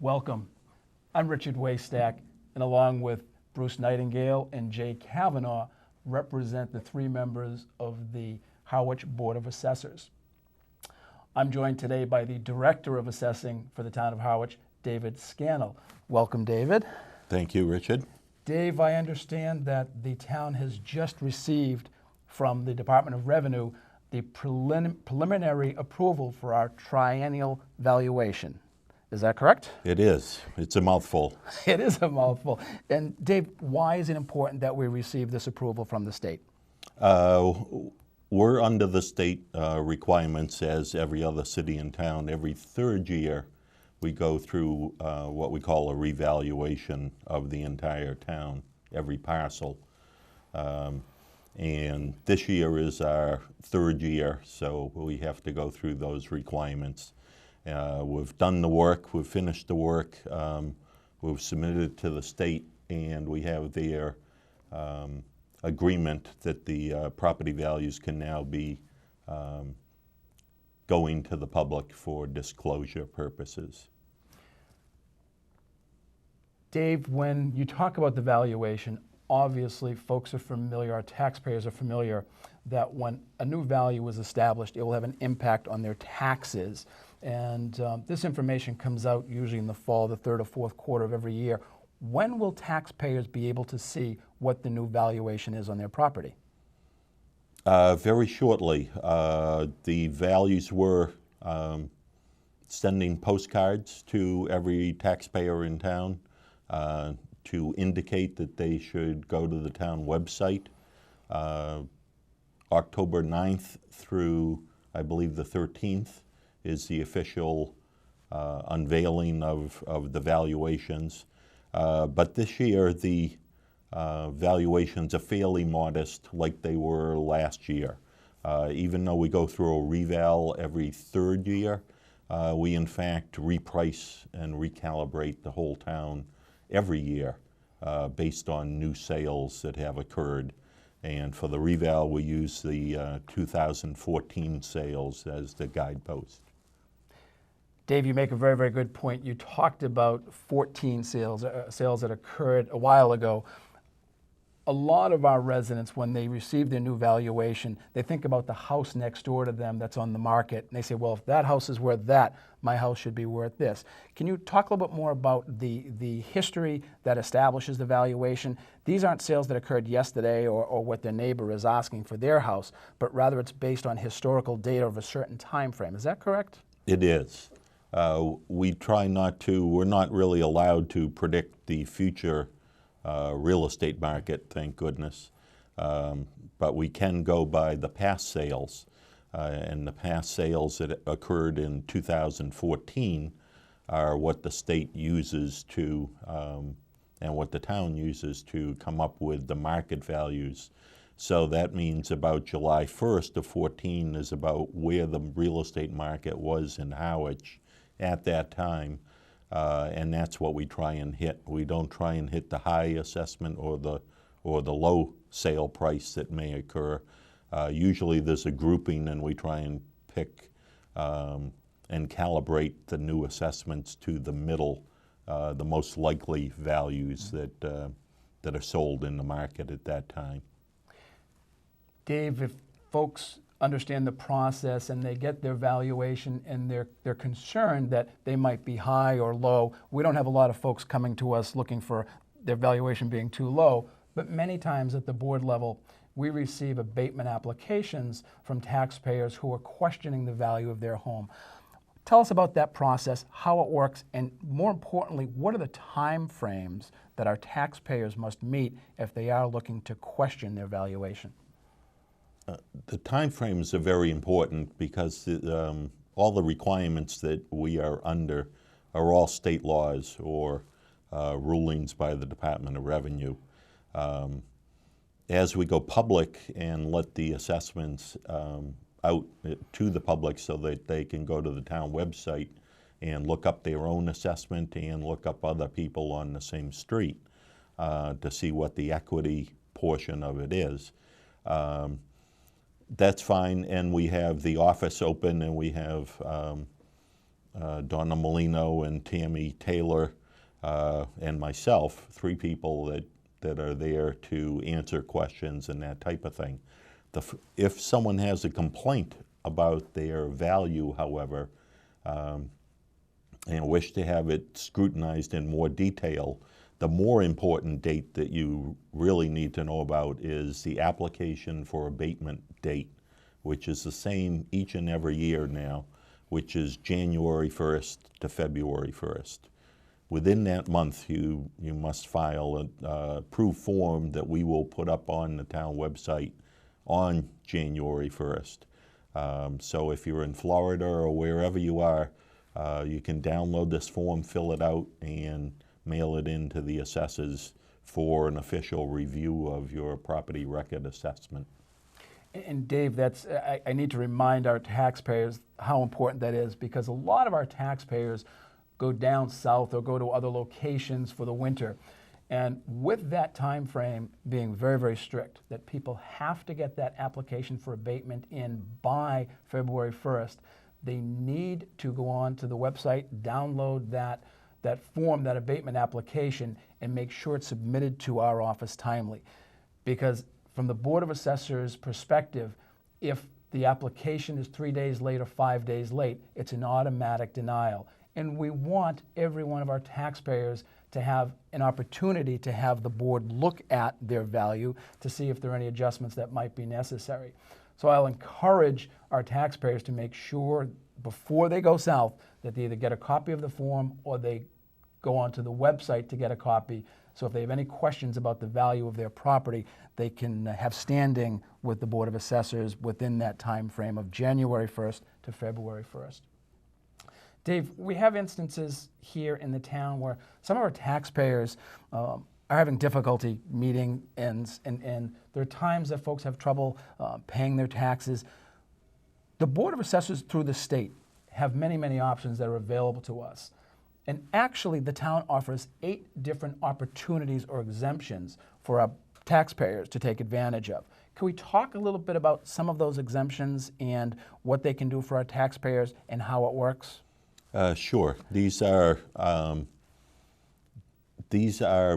Welcome. I'm Richard Waystack, and along with Bruce Nightingale and Jay Kavanaugh, represent the three members of the Harwich Board of Assessors. I'm joined today by the Director of Assessing for the town of Harwich, David Scannell. Welcome, David. Thank you, Richard. Dave, I understand that the town has just received from the Department of Revenue the preliminary approval for our triennial valuation. Is that correct? It is. It's a mouthful. It is a mouthful. And Dave, why is it important that we receive this approval from the state? We're under the state requirements as every other city and town. Every third year, we go through what we call a revaluation of the entire town, every parcel. And this year is our third year, so we have to go through those requirements. We've done the work, we've finished the work, we've submitted it to the state, and we have their agreement that the property values can now be going to the public for disclosure purposes. Dave, when you talk about the valuation, obviously folks are familiar, our taxpayers are familiar, that when a new value is established, it will have an impact on their taxes. And this information comes out usually in the fall, the third or fourth quarter of every year. When will taxpayers be able to see what the new valuation is on their property? Very shortly. The values were sending postcards to every taxpayer in town to indicate that they should go to the town website. October 9th through, I believe, the 13th is the official unveiling of the valuations. But this year, the valuations are fairly modest like they were last year. Even though we go through a reval every third year, we in fact reprice and recalibrate the whole town every year based on new sales that have occurred. And for the reval, we use the 2014 sales as the guidepost. Dave, you make a very, very good point. You talked about 14 sales that occurred a while ago. A lot of our residents, when they receive their new valuation, they think about the house next door to them that's on the market. And they say, well, if that house is worth that, my house should be worth this. Can you talk a little bit more about the history that establishes the valuation? These aren't sales that occurred yesterday or what their neighbor is asking for their house, but rather it's based on historical data of a certain time frame. Is that correct? It is. We try not to, we're not really allowed to predict the future real estate market, thank goodness. But we can go by the past sales. And the past sales that occurred in 2014 are what the state uses to, and what the town uses to come up with the market values. So that means about July 1st of 14 is about where the real estate market was in Harwich at that time. And that's what we try and hit. We don't try and hit the high assessment or the low sale price that may occur. Usually there's a grouping, and we try and pick and calibrate the new assessments to the middle, the most likely values that are sold in the market at that time. Dave, if folks understand the process and they get their valuation and they're concerned that they might be high or low, we don't have a lot of folks coming to us looking for their valuation being too low, but many times at the board level, we receive abatement applications from taxpayers who are questioning the value of their home. Tell us about that process, how it works, and more importantly, what are the time frames that our taxpayers must meet if they are looking to question their valuation? The time frames are very important because all the requirements that we are under are all state laws or rulings by the Department of Revenue. As we go public and let the assessments out to the public so that they can go to the town website and look up their own assessment and look up other people on the same street to see what the equity portion of it is. That's fine, and we have the office open, and we have Donna Molino and Tammy Taylor and myself, 3 people that are there to answer questions and that type of thing. If someone has a complaint about their value, however, and wish to have it scrutinized in more detail, the more important date that you really need to know about is the application for abatement date, which is the same each and every year now, which is January 1st to February 1st. Within that month, you must file a approved form that we will put up on the town website on January 1st. So if you're in Florida or wherever you are, you can download this form, fill it out, and mail it in to the assessors for an official review of your property record assessment. And Dave, I need to remind our taxpayers how important that is, because a lot of our taxpayers go down south or go to other locations for the winter. And with that time frame being very, very strict, that people have to get that application for abatement in by February 1st, they need to go on to the website, download that form, that abatement application, and make sure it's submitted to our office timely. Because from the Board of Assessors' perspective, if the application is 3 days late or 5 days late, it's an automatic denial. And we want every one of our taxpayers to have an opportunity to have the board look at their value to see if there are any adjustments that might be necessary. So I'll encourage our taxpayers to make sure before they go south that they either get a copy of the form or they go onto the website to get a copy. So if they have any questions about the value of their property, they can have standing with the Board of Assessors within that time frame of January 1st to February 1st. Dave, we have instances here in the town where some of our taxpayers are having difficulty meeting ends, and there are times that folks have trouble paying their taxes. The Board of Assessors through the state have many, many options that are available to us. And actually, the town offers 8 different opportunities or exemptions for our taxpayers to take advantage of. Can we talk a little bit about some of those exemptions and what they can do for our taxpayers and how it works? Sure. These are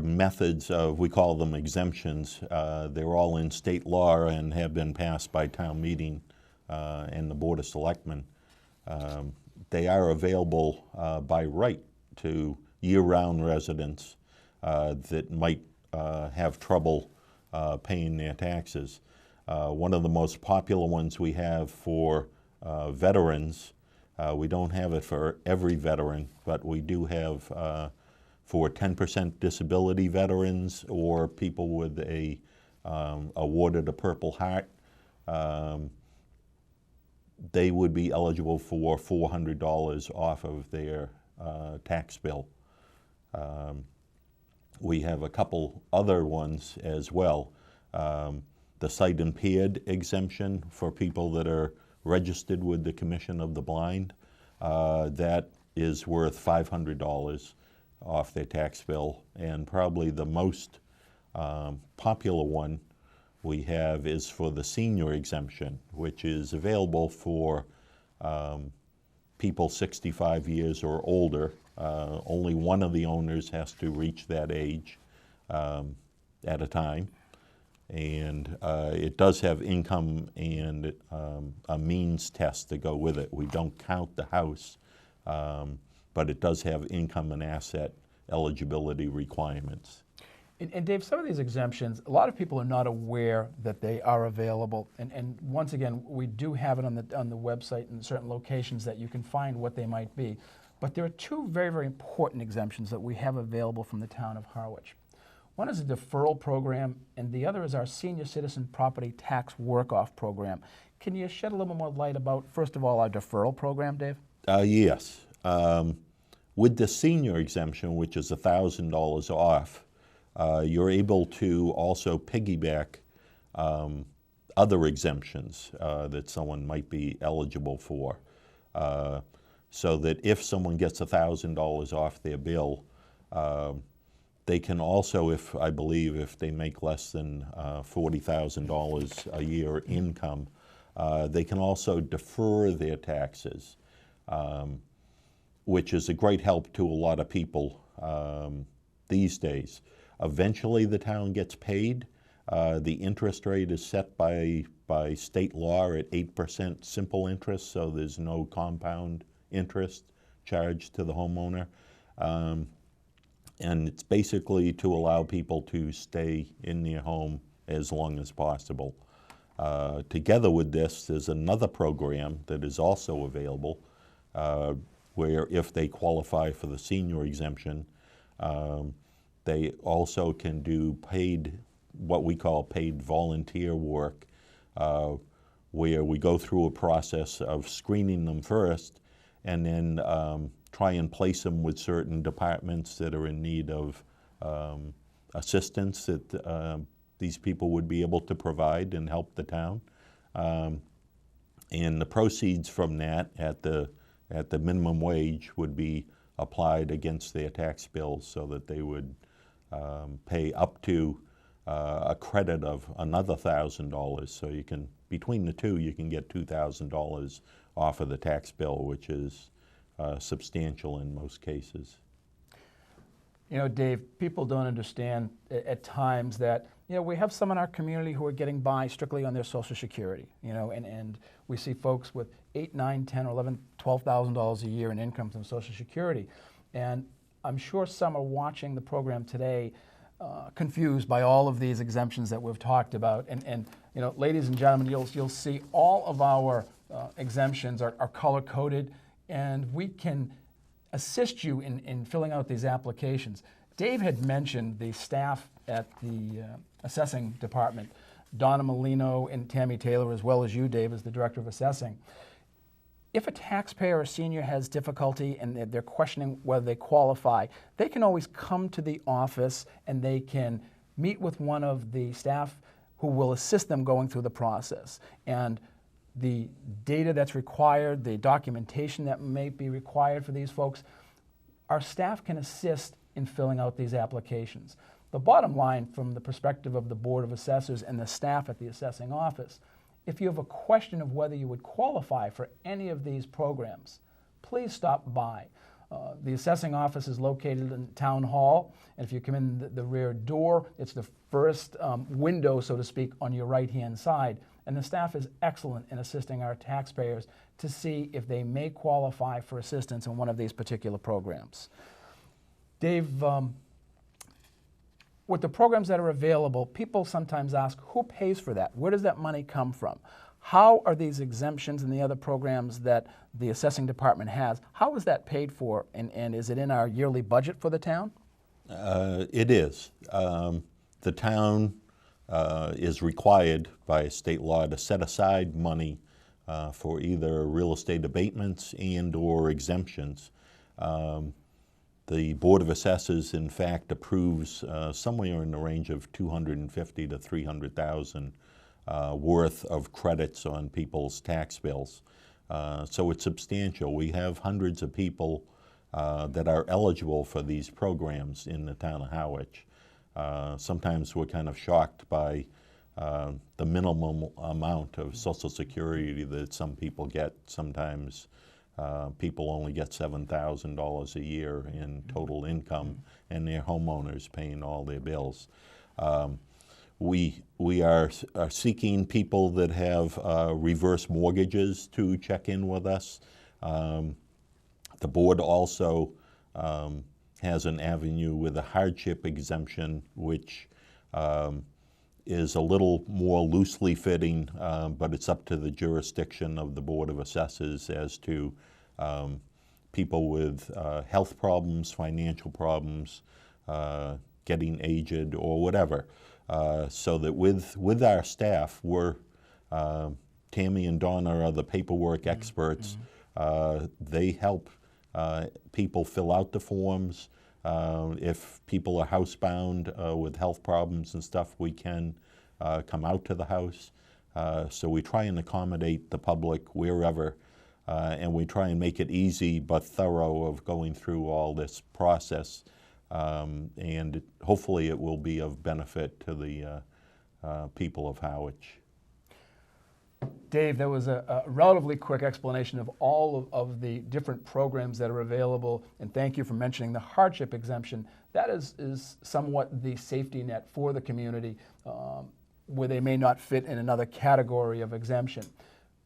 methods of, we call them exemptions. They're all in state law and have been passed by town meeting and the Board of Selectmen. They are available by right to year-round residents that might have trouble paying their taxes. One of the most popular ones we have for veterans, we don't have it for every veteran, but we do have for 10% disability veterans or people with awarded a Purple Heart. They would be eligible for $400 off of their tax bill. We have a couple other ones as well. The sight impaired exemption for people that are registered with the Commission of the Blind, that is worth $500 off their tax bill. And probably the most popular one we have is for the senior exemption, which is available for people 65 years or older. Only one of the owners has to reach that age at a time. And it does have income and a means test to go with it. We don't count the house, but it does have income and asset eligibility requirements. And Dave, some of these exemptions, a lot of people are not aware that they are available. And once again, we do have it on the website in certain locations that you can find what they might be. But there are 2 very, very important exemptions that we have available from the town of Harwich. One is a deferral program, and the other is our senior citizen property tax work-off program. Can you shed a little more light about, first of all, our deferral program, Dave? Yes. With the senior exemption, which is $1,000 off, you're able to also piggyback other exemptions that someone might be eligible for. So that if someone gets $1,000 off their bill, they can also, I believe, if they make less than $40,000 a year income, they can also defer their taxes. which is a great help to a lot of people these days. Eventually the town gets paid. The interest rate is set by state law at 8% simple interest, so there's no compound interest charged to the homeowner. And it's basically to allow people to stay in their home as long as possible. Together with this, there's another program that is also available where if they qualify for the senior exemption, they also can do paid, what we call paid volunteer work, where we go through a process of screening them first and then try and place them with certain departments that are in need of assistance that these people would be able to provide and help the town. And the proceeds from that at the minimum wage would be applied against their tax bills so that they would pay up to a credit of another $1,000. So you can, between the two, you can get $2,000 off of the tax bill, which is substantial in most cases. You know, Dave, people don't understand at times that, you know, we have some in our community who are getting by strictly on their Social Security, you know, and we see folks with $8, $9, $10, $11, $12,000 a year in income from Social Security. And I'm sure some are watching the program today confused by all of these exemptions that we've talked about. And you know, ladies and gentlemen, you'll see all of our exemptions are color-coded, and we can assist you in filling out these applications. Dave had mentioned the staff at the assessing department, Donna Molino and Tammy Taylor, as well as you, Dave, as the Director of Assessing. If a taxpayer or senior has difficulty and they're questioning whether they qualify, they can always come to the office and they can meet with one of the staff who will assist them going through the process. And the data that's required, the documentation that may be required for these folks, our staff can assist in filling out these applications. The bottom line, from the perspective of the Board of Assessors and the staff at the assessing office, if you have a question of whether you would qualify for any of these programs, please stop by. The assessing office is located in Town Hall, and if you come in the rear door, it's the first window, so to speak, on your right-hand side. And the staff is excellent in assisting our taxpayers to see if they may qualify for assistance in one of these particular programs. Dave, with the programs that are available, people sometimes ask, who pays for that? Where does that money come from? How are these exemptions and the other programs that the assessing department has, how is that paid for, and is it in our yearly budget for the town? It is. The town is required by state law to set aside money for either real estate abatements and or exemptions. The Board of Assessors, in fact, approves somewhere in the range of $250,000 to $300,000 worth of credits on people's tax bills. So it's substantial. We have hundreds of people that are eligible for these programs in the town of Howard. Sometimes we're kind of shocked by the minimum amount of Social Security that some people get. Sometimes people only get $7,000 a year in total income, and they're homeowners paying all their bills. We are seeking people that have reverse mortgages to check in with us. The board also has an avenue with a hardship exemption, which is a little more loosely fitting, but it's up to the jurisdiction of the Board of Assessors as to people with health problems, financial problems, getting aged or whatever. So that with our staff, Tammy and Donna are the paperwork experts. They help people fill out the forms. If people are housebound with health problems and stuff, we can come out to the house. So we try and accommodate the public wherever, and we try and make it easy but thorough of going through all this process. And hopefully it will be of benefit to the people of Howard. Dave, that was a relatively quick explanation of all of the different programs that are available, and thank you for mentioning the hardship exemption. That is somewhat the safety net for the community where they may not fit in another category of exemption.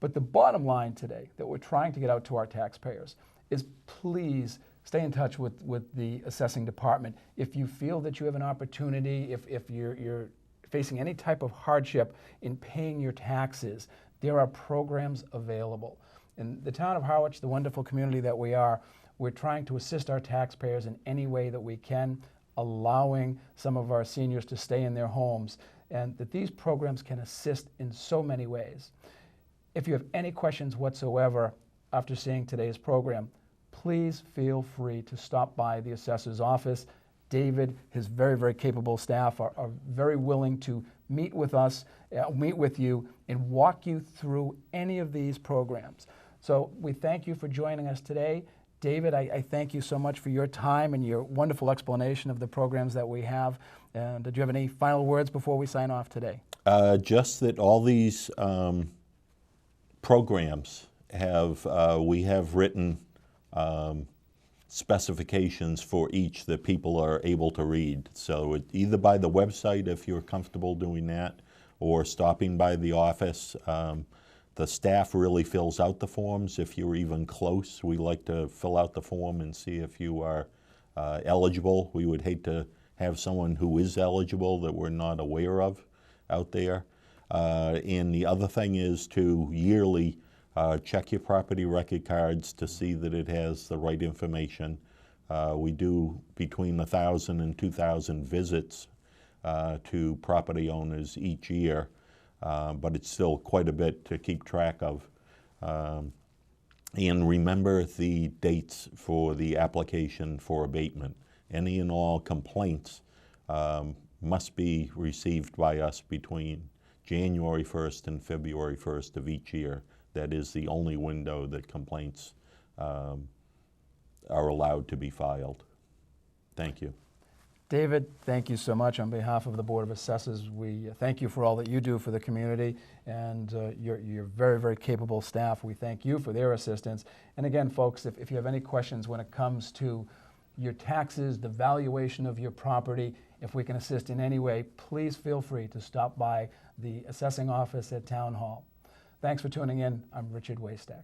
But the bottom line today that we're trying to get out to our taxpayers is please stay in touch with the assessing department. If you feel that you have an opportunity, if you're facing any type of hardship in paying your taxes, there are programs available. In the town of Harwich, the wonderful community that we are, we're trying to assist our taxpayers in any way that we can, allowing some of our seniors to stay in their homes, and that these programs can assist in so many ways. If you have any questions whatsoever after seeing today's program, please feel free to stop by the assessor's office. David, his very, very capable staff are very willing to meet with us, meet with you, and walk you through any of these programs. So we thank you for joining us today. David, I thank you so much for your time and your wonderful explanation of the programs that we have. And did you have any final words before we sign off today? Just that all these programs have, we have written specifications for each that people are able to read. So either by the website, if you're comfortable doing that, or stopping by the office. The staff really fills out the forms. If you're even close, we like to fill out the form and see if you are eligible. We would hate to have someone who is eligible that we're not aware of out there. And the other thing is to yearly check your property record cards to see that it has the right information. We do between 1,000 and 2,000 visits to property owners each year, but it's still quite a bit to keep track of. And remember the dates for the application for abatement. Any and all complaints must be received by us between January 1st and February 1st of each year. That is the only window that complaints are allowed to be filed. Thank you. David, thank you so much. On behalf of the Board of Assessors, we thank you for all that you do for the community and your very, very capable staff. We thank you for their assistance. And again, folks, if you have any questions when it comes to your taxes, the valuation of your property, if we can assist in any way, please feel free to stop by the assessing office at Town Hall. Thanks for tuning in. I'm Richard Waystack.